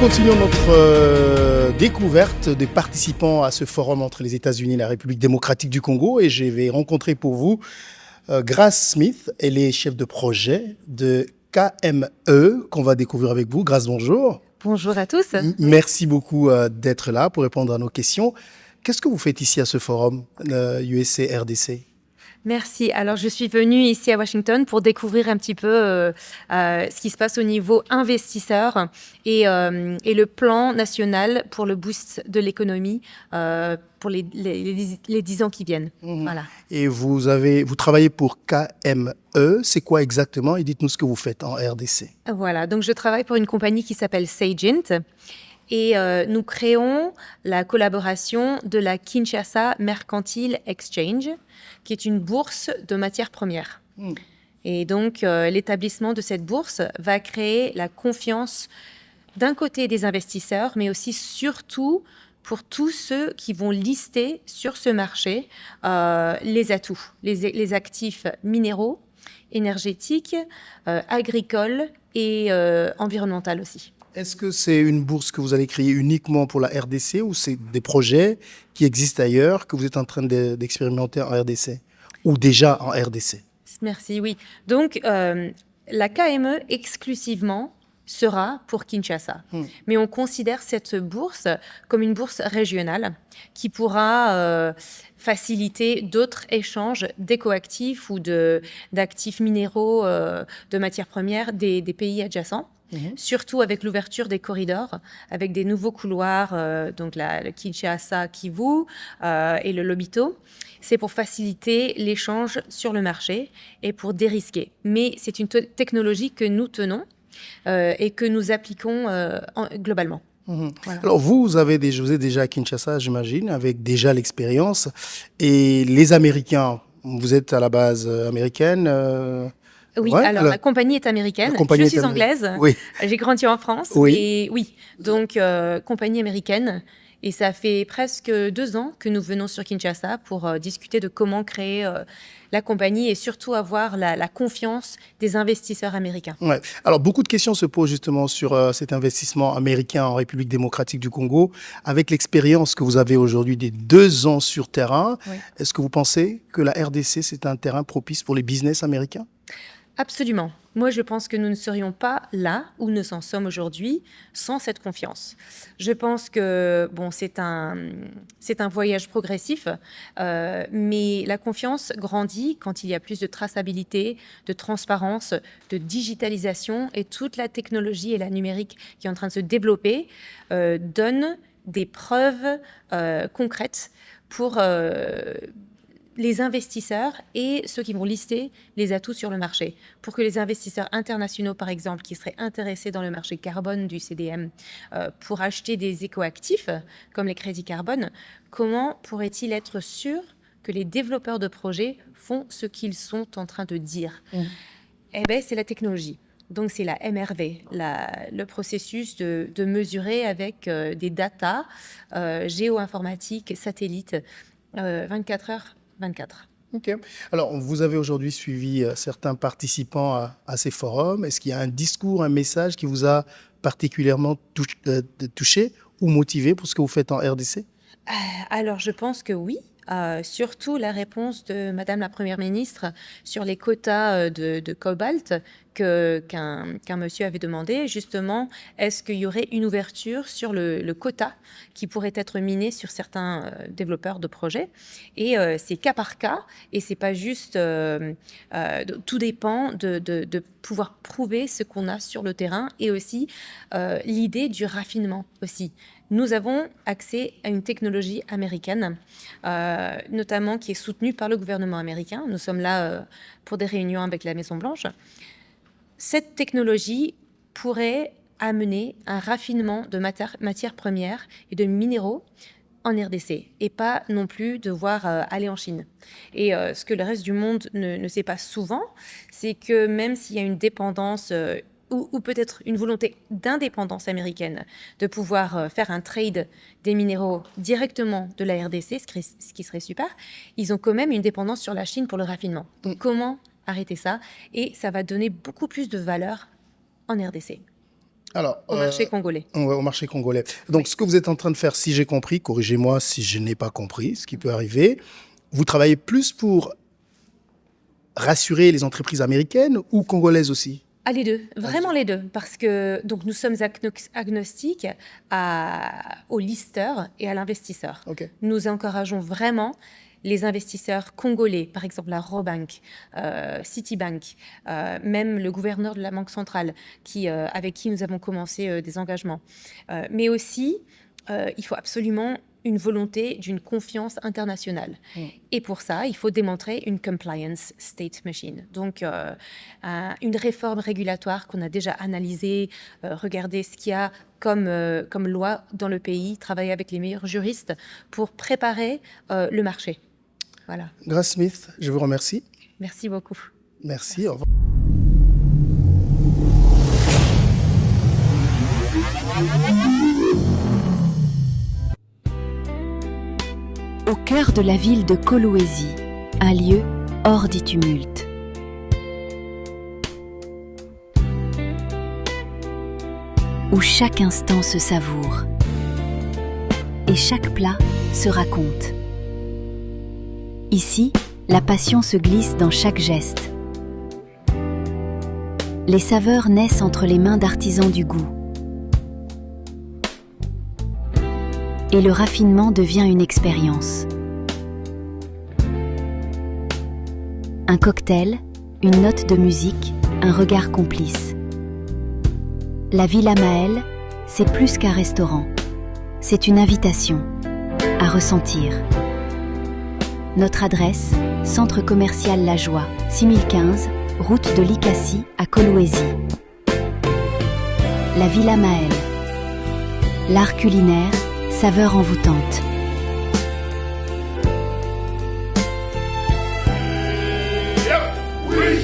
continuons notre découverte des participants à ce forum entre les États-Unis et la République démocratique du Congo. Et je vais rencontrer pour vous Grace Smith. Elle est chef de projet de KME qu'on va découvrir avec vous. Grace, bonjour. Bonjour à tous. Merci beaucoup d'être là pour répondre à nos questions. Qu'est-ce que vous faites ici à ce forum USA-RDC ? Merci. Alors, je suis venue ici à Washington pour découvrir un petit peu ce qui se passe au niveau investisseur et le plan national pour le boost de l'économie pour les 10 ans qui viennent. Voilà. Et vous travaillez pour KME. C'est quoi exactement? Et dites-nous ce que vous faites en RDC. Voilà. Donc, je travaille pour une compagnie qui s'appelle Sagent. Et nous créons la collaboration de la Kinshasa Mercantile Exchange, qui est une bourse de matières premières. Et donc, l'établissement de cette bourse va créer la confiance d'un côté des investisseurs, mais aussi surtout pour tous ceux qui vont lister sur ce marché les atouts, les actifs minéraux, énergétiques, agricoles et environnementaux aussi. Est-ce que c'est une bourse que vous allez créer uniquement pour la RDC ou c'est des projets qui existent ailleurs que vous êtes en train d'expérimenter en RDC ou déjà en RDC? Merci, oui. Donc, la KME exclusivement sera pour Kinshasa. Mais on considère cette bourse comme une bourse régionale qui pourra faciliter d'autres échanges d'écoactifs ou d'actifs minéraux, de matières premières des pays adjacents. Surtout avec l'ouverture des corridors, avec des nouveaux couloirs, donc le Kinshasa-Kivu et le Lobito. C'est pour faciliter l'échange sur le marché et pour dérisquer. Mais c'est une technologie que nous tenons et que nous appliquons globalement. Voilà. Alors vous êtes déjà à Kinshasa, j'imagine, avec déjà l'expérience. Et les Américains, vous êtes à la base américaine Oui, ouais, alors la compagnie est américaine, je suis anglaise, oui. J'ai grandi en France, oui. Et oui, donc compagnie américaine, et ça fait presque 2 ans que nous venons sur Kinshasa pour discuter de comment créer la compagnie et surtout avoir la confiance des investisseurs américains. Ouais. Alors beaucoup de questions se posent justement sur cet investissement américain en République démocratique du Congo. Avec l'expérience que vous avez aujourd'hui des 2 ans sur terrain, oui. Est-ce que vous pensez que la RDC c'est un terrain propice pour les business américains ? Absolument. Moi, je pense que nous ne serions pas là où nous en sommes aujourd'hui sans cette confiance. Je pense que c'est un voyage progressif, mais la confiance grandit quand il y a plus de traçabilité, de transparence, de digitalisation et toute la technologie et la numérique qui est en train de se développer donne des preuves concrètes pour les investisseurs et ceux qui vont lister les atouts sur le marché. Pour que les investisseurs internationaux, par exemple, qui seraient intéressés dans le marché carbone du CDM pour acheter des écoactifs, comme les crédits carbone, comment pourraient-ils être sûrs que les développeurs de projets font ce qu'ils sont en train de dire ? Eh bien, c'est la technologie. Donc, c'est la MRV, le processus de mesurer avec des datas géo-informatiques, satellites, 24 heures 24. Ok. Alors, vous avez aujourd'hui suivi certains participants à ces forums. Est-ce qu'il y a un discours, un message qui vous a particulièrement touché ou motivé pour ce que vous faites en RDC ? Alors, je pense que oui. Surtout la réponse de Madame la Première ministre sur les quotas de cobalt qu'un monsieur avait demandé. Justement, est-ce qu'il y aurait une ouverture sur le quota qui pourrait être miné sur certains développeurs de projets ? Et c'est cas par cas, et c'est pas juste... tout dépend de pouvoir prouver ce qu'on a sur le terrain, et aussi l'idée du raffinement aussi. Nous avons accès à une technologie américaine, notamment qui est soutenue par le gouvernement américain. Nous sommes là pour des réunions avec la Maison-Blanche. Cette technologie pourrait amener un raffinement de matières premières et de minéraux en RDC, et pas non plus devoir aller en Chine. Et ce que le reste du monde ne sait pas souvent, c'est que même s'il y a une dépendance ou peut-être une volonté d'indépendance américaine de pouvoir faire un trade des minéraux directement de la RDC, ce qui serait super, ils ont quand même une dépendance sur la Chine pour le raffinement. Donc comment arrêter ça? Et ça va donner beaucoup plus de valeur en RDC. Alors, au marché congolais. ouais, au marché congolais. Donc, ce que vous êtes en train de faire, si j'ai compris, corrigez-moi si je n'ai pas compris, ce qui peut arriver, vous travaillez plus pour rassurer les entreprises américaines ou congolaises aussi? Ah, les deux, vraiment les deux, parce que donc nous sommes agnostiques au listeur et à l'investisseur. Ok. Nous encourageons vraiment les investisseurs congolais, par exemple la Robank, Citibank, même le gouverneur de la Banque centrale, avec qui nous avons commencé des engagements. Mais aussi, il faut absolument une volonté d'une confiance internationale. Et pour ça, il faut démontrer une compliance state machine. Donc, une réforme régulatoire qu'on a déjà analysée, regarder ce qu'il y a comme loi dans le pays, travailler avec les meilleurs juristes pour préparer le marché. Voilà. Grace Smith, je vous remercie. Merci beaucoup. Merci. Au revoir. Au cœur de la ville de Kolwezi, un lieu hors du tumulte. Où chaque instant se savoure et chaque plat se raconte. Ici, la passion se glisse dans chaque geste. Les saveurs naissent entre les mains d'artisans du goût. Et le raffinement devient une expérience. Un cocktail, une note de musique, un regard complice. La Villa Maëlle, c'est plus qu'un restaurant. C'est une invitation à ressentir. Notre adresse, Centre commercial La Joie, 6015, route de Likassi à Kolwezi. La Villa Maëlle. L'art culinaire, saveur envoûtante. We